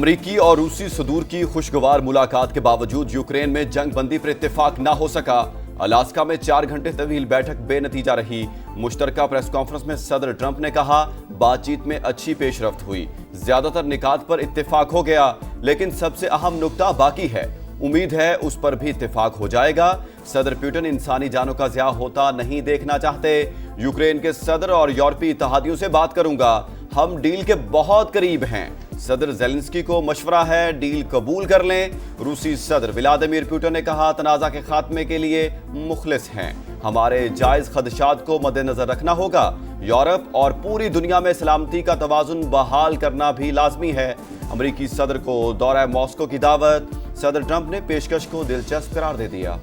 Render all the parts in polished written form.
अमरीकी और रूसी सदूर की खुशगवार मुलाकात के बावजूद यूक्रेन में जंग बंदी पर इत्तेफाक न हो सका। अलास्का में 4 घंटे तवील बैठक बेनतीजा रही। मुश्तरका प्रेस कॉन्फ्रेंस में सदर ट्रंप ने कहा, बातचीत में अच्छी पेशरफ्त हुई, ज्यादातर निकात पर इत्तेफाक हो गया, लेकिन सबसे अहम नुकता बाकी है। उम्मीद है उस पर भी इत्तेफाक हो जाएगा। सदर पुतिन इंसानी जानों का ज़िया होता नहीं देखना चाहते। यूक्रेन के सदर और यूरोपीय इत्तेहादियों से बात करूंगा, हम डील के बहुत करीब हैं। सदर ज़ेलेंस्की को मशवरा है, डील कबूल कर लें। रूसी सदर व्लादिमीर पुतिन ने कहा, तनाज़ा के खात्मे के लिए मुखलिस हैं, हमारे जायज़ खदशात को मद्देनजर रखना होगा। यूरोप और पूरी दुनिया में सलामती का तवाज़ुन बहाल करना भी लाजमी है। अमरीकी सदर को दौरा मॉस्को की दावत, सदर ट्रंप ने पेशकश को दिलचस्प करार दे दिया।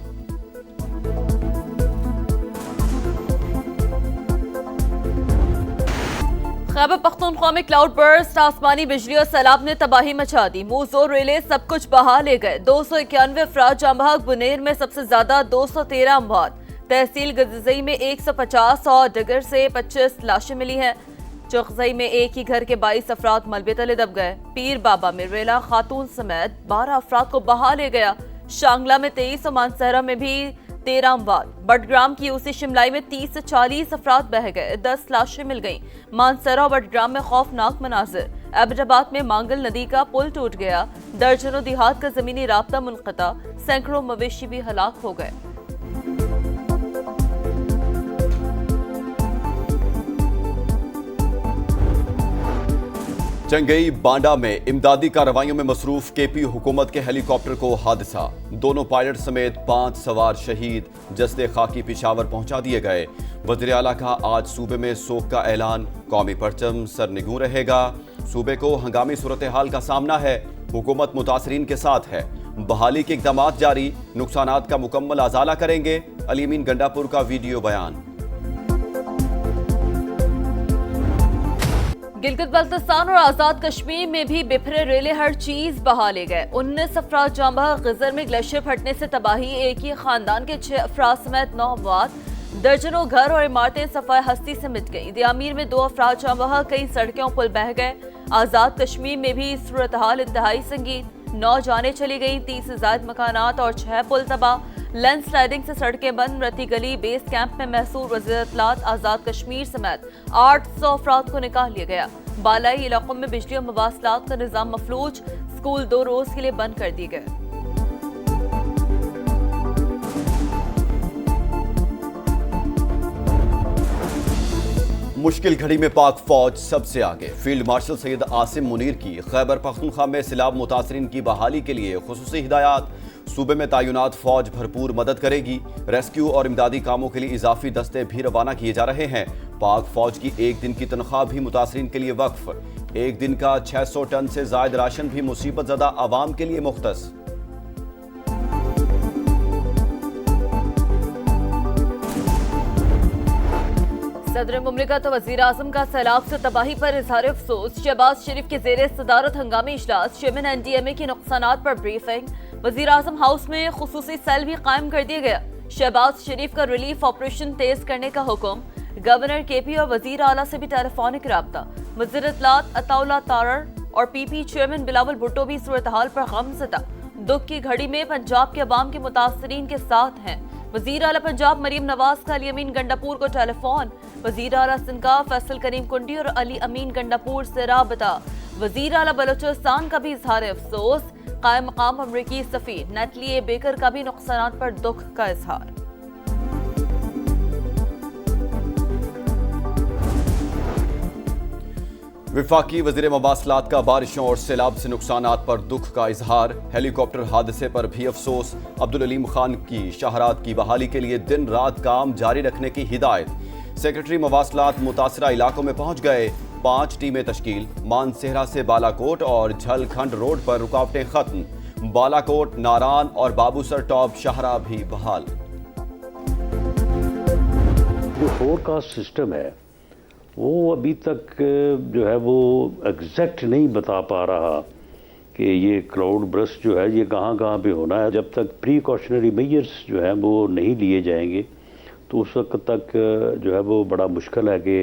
खैबर पख्तूनख्वा में क्लाउड बर्स्ट, आसमानी बिजली और सैलाब ने तबाही मचा दी। मुंह जोर रेले सब कुछ बहा ले गए। 291 अफराद जाँ बहक। बुनेर में सबसे ज्यादा 213 अमवात। तहसील गजई में 150 और डगर से 25 लाशें मिली हैं। चौखजई में एक ही घर के 22 अफराद मलबे तले दब गए। पीर बाबा में रेला खातून समेत 12 अफराद को बहा ले गया। शांगला में 23 और मानसहरा में भी 13 अमवात। बडग्राम की यूसी शिमलाई में 30 से 40 अफराद बह गए। 10 लाशें मिल गईं। मानसहरा और बडग्राम में खौफनाक मनाजिर। एबटाबाद में मांगल नदी का पुल टूट गया। दर्जनों देहात का जमीनी राब्ता मुनक़ता। सैकड़ों मवेशी भी हलाक हो गए। चंगई बांडा में इमदादी कार्रवाइयों में मसरूफ केपी हुकूमत के हेलीकॉप्टर को हादसा। दोनों पायलट समेत 5 सवार शहीद। जस्दे खाकी पिशावर पहुंचा दिए गए। वज़ीर आला का आज सूबे में सोग का ऐलान, कौमी परचम सरनिगूं रहेगा। सूबे को हंगामी सूरत हाल का सामना है, हुकूमत मुतासरीन के साथ है। बहाली के इक़दाम जारी, नुकसानात का मुकम्मल अजाला करेंगे। अली अमीन गंडापुर का वीडियो बयान। गिलगित बल्तिस्तान और आजाद कश्मीर में भी बिफरे रेले हर चीज बहा ले गए। 19 अफराद जाँ बहक। गजर में ग्लेशियर फटने से तबाही, एक ही खानदान के 6 अफराद समेत 9 अमवात। दर्जनों घर और इमारतें सफाए हस्ती से मिट गईं। दियामीर में 2 अफराद जाँ बहक। कई सड़कें और पुल बह गए। आजाद कश्मीर में भी सूरत हाल इंतहाई संगीन। 9 जानें चली गईं। 30 से ज्यादा मकानात और 6 पुल तबाह। लैंडस्लाइडिंग से सड़कें बंद। रती गली बेस कैंप में महसूर वज़ीर इत्तलात आजाद कश्मीर समेत 800 अफराद को निकाल लिया गया। बालाई इलाकों में बिजली और मवासलात का निजाम मफलूज। स्कूल 2 रोज के लिए बंद कर दिए गए। मुश्किल घड़ी में पाक फौज सबसे आगे। फील्ड मार्शल सैयद आसिम मुनीर की खैबर पख्तूनख्वा में सैलाब मुतासरीन की बहाली के लिए खुसूसी हिदायत। सूबे में तैनात फौज भरपूर मदद करेगी। रेस्क्यू और इमदादी कामों के लिए इजाफी दस्ते भी रवाना किए जा रहे हैं। पाक फौज की एक दिन की तनख्वाह भी मुतासरीन के लिए वक्फ। एक दिन का 600 टन से जायद राशन भी मुसीबत ज़दा आवाम के लिए मुख्तस। सदर मुमलिकत और वज़ीर आज़म का सैलाब से तबाही पर इजहार अफसोस। शहबाज शरीफ के ज़ेरे सदारत हंगामी इजलास। चेयरमैन NDMA के नुकसानात पर ब्रीफिंग। वज़ीर आज़म हाउस में खुसूसी सेल भी कायम कर दिया गया। शहबाज शरीफ का रिलीफ ऑपरेशन तेज करने का हुक्म। गवर्नर KP और वज़ीर आला से भी टेलीफोनिक राब्ता। वज़ीर इत्तलात अताउल्लाह तारर और PP चेयरमैन बिलावल भुट्टो भी सूरत हाल पर गमज़दा। दुख की घड़ी में पंजाब के अवाम के मुतासरीन के साथ हैं। वज़ीर आला पंजाब मरीम नवाज का अली अमीन गंडापुर को टेलीफोन। वज़ीर आला सिंध का फैसल करीम कुंडी और अली अमीन गंडापुर से राबता। वज़ीर आला बलोचिस्तान का भी इजहार अफसोस। कायम मकाम अमरीकी सफ़ीर नेटली ए बेकर का भी नुकसानात पर दुख का इजहार। विफाकी वज़ीर मवासलात का बारिशों और सैलाब से नुकसानात पर दुख का इजहार। हेलीकॉप्टर हादसे पर भी अफसोस। अब्दुल अलीम खान की शाहरात की बहाली के लिए दिन रात काम जारी रखने की हिदायत। सेक्रेटरी मवासलात मुतासरा इलाकों में पहुंच गए। 5 टीमें तश्कील। मानसेहरा से बालाकोट और झलखंड रोड पर रुकावटें खत्म। बालाकोट, नारान और बाबूसर टॉप शाहरा भी बहाल। जो फोरकास्ट सिस्टम है वो अभी तक जो है वो एग्जैक्ट नहीं बता पा रहा कि ये क्लाउड बर्स्ट जो है ये कहाँ कहाँ पे होना है। जब तक प्रीकॉशनरी मेजर्स जो है वो नहीं लिए जाएंगे तो उस वक्त तक जो है वो बड़ा मुश्किल है कि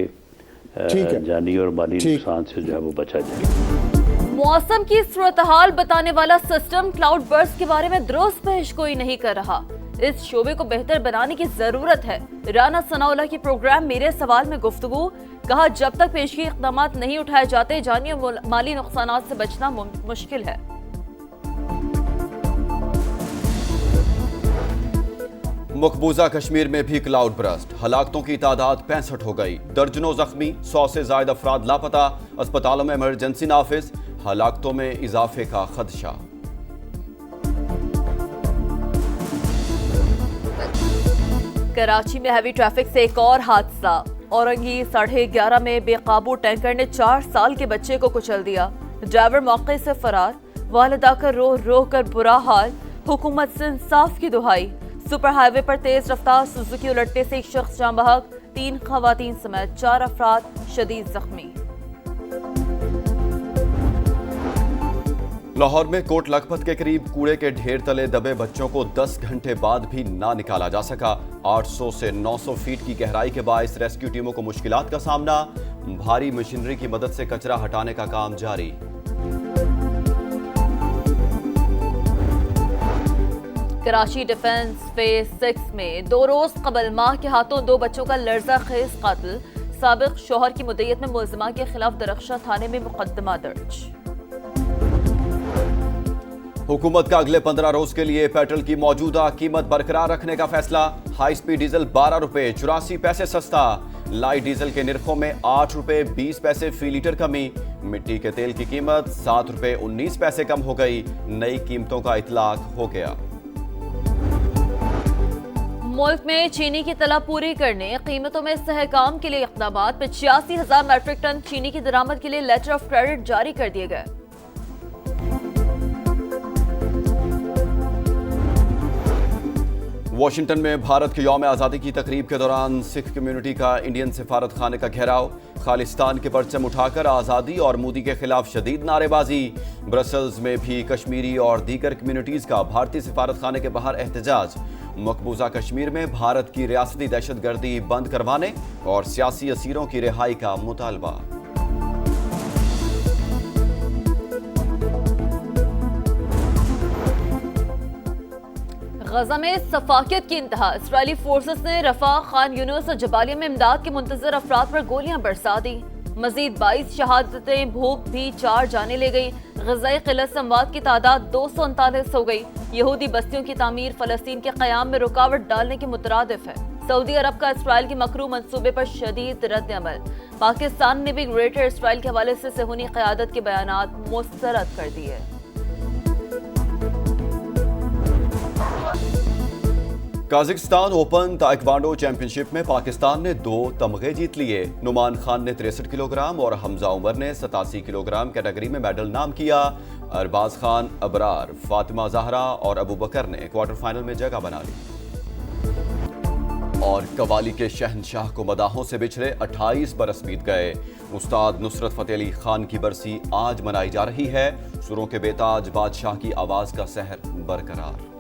जानी और माली नुकसान से जो है वो बचा जाए। मौसम की सूरत-हाल बताने वाला सिस्टम क्लाउड बर्स्ट के बारे में दुरुस्त पेश कोई नहीं कर रहा। इस शोबे को बेहतर बनाने की जरूरत है। राना सनाउल्लाह की प्रोग्राम मेरे सवाल में गुफ्तगू, कहा जब तक पेशगी इक़दाम नहीं उठाए जाते जानिए माली नुकसानात से बचना मुश्किल है। मकबूजा कश्मीर में भी क्लाउड बर्स्ट, हलाकतों की तादाद 65 हो गई, दर्जनों जख्मी, 100 से ज्यादा अफराद लापता, अस्पतालों में इमरजेंसी नाफिज, हलाकतों में इजाफे का खदशा। कराची में हैवी ट्रैफिक से एक और हादसा, औरंगी 11:30 में बेकाबू टैंकर ने 4 साल के बच्चे को कुचल दिया, ड्राइवर मौके से फरार, वालिदा का रो रो कर बुरा हाल, हुकूमत से इंसाफ की दुहाई। सुपर हाईवे पर तेज रफ्तार सुजुकी उलटने से एक शख्स जान बहक, 3 खवातीन समेत 4 अफराद शदीद जख्मी। लाहौर में कोट लखपत के करीब कूड़े के ढेर तले दबे बच्चों को 10 घंटे बाद भी ना निकाला जा सका। 800 से 900 फीट की गहराई के बायस रेस्क्यू टीमों को मुश्किलात का सामना, भारी मशीनरी की मदद से कचरा हटाने का काम जारी। कराची डिफेंस फेज 6 में 2 रोज कबल मां के हाथों 2 बच्चों का लर्जा खेज कातिल, साबिक शौहर की मुद्दत में मुलजिमा के खिलाफ दरख्शा थाने में मुकदमा दर्ज। हुकूमत का अगले 15 रोज के लिए पेट्रोल की मौजूदा कीमत बरकरार रखने का फैसला, हाई स्पीड डीजल 12 रुपए 84 पैसे सस्ता, लाइट डीजल के निर्खों में 8 रुपए 20 पैसे फी लीटर कमी, मिट्टी के तेल की कीमत 7 रुपए 19 पैसे कम हो गई, नई कीमतों का इतलाक हो गया। मुल्क में चीनी की तलब पूरी करने, कीमतों में सहकाम के लिए इक़दाम, 85,000 मैट्रिक टन चीनी की दरामद के लिए लेटर ऑफ क्रेडिट जारी कर दिए गए। वाशिंगटन में भारत के यौम आज़ादी की तकरीब के दौरान सिख कम्युनिटी का इंडियन सिफारत खाने का घेराव, खालिस्तान के परचम उठाकर आज़ादी और मोदी के खिलाफ शदीद नारेबाजी। ब्रसल्स में भी कश्मीरी और दीगर कम्युनिटीज़ का भारतीय सिफारत खाने के बाहर एहतजाज। मकबूजा कश्मीर में भारत की रियासती दहशतगर्दी बंद करवाने और सियासी असीरों की रिहाई का मुतालबा। गजा में सफाकियत की इंतहा, इसराइली फोर्सेस ने रफा, खान यूनुस और जबालिया में इमदाद के मुंतजर अफराद पर गोलियां बरसा दी। मजीद 22 शहादतें, भूख भी 4 जाने ले गई। ग़ज़ाई क़िल्लत से अमवात की तादाद 239 हो गई। यहूदी बस्तियों की तामीर फ़लस्तीन के क़याम में रुकावट डालने के मुतरादिफ है। सऊदी अरब का इसराइल की मकरू मंसूबे पर शदीद रद्द अमल। पाकिस्तान ने भी ग्रेटर इसराइल के हवाले से सेहूनी क़यादत के बयानात मुस्तरद कर दिए। काज़ाकिस्तान ओपन ताइक्वांडो चैंपियनशिप में पाकिस्तान ने 2 तमगे जीत लिए। नुमान खान ने 63 किलोग्राम और हमजा उमर ने 87 किलोग्राम कैटेगरी में मेडल नाम किया। अरबाज खान, अबरार, फातिमा जहरा और अबू बकर ने क्वार्टर फाइनल में जगह बना ली। और कवाली के शहनशाह को मदाहों से बिछड़े 28 बरस बीत गए। उस्ताद नुसरत फतेह अली खान की बरसी आज मनाई जा रही है। सुरों के बेताज बादशाह की आवाज का सहर बरकरार।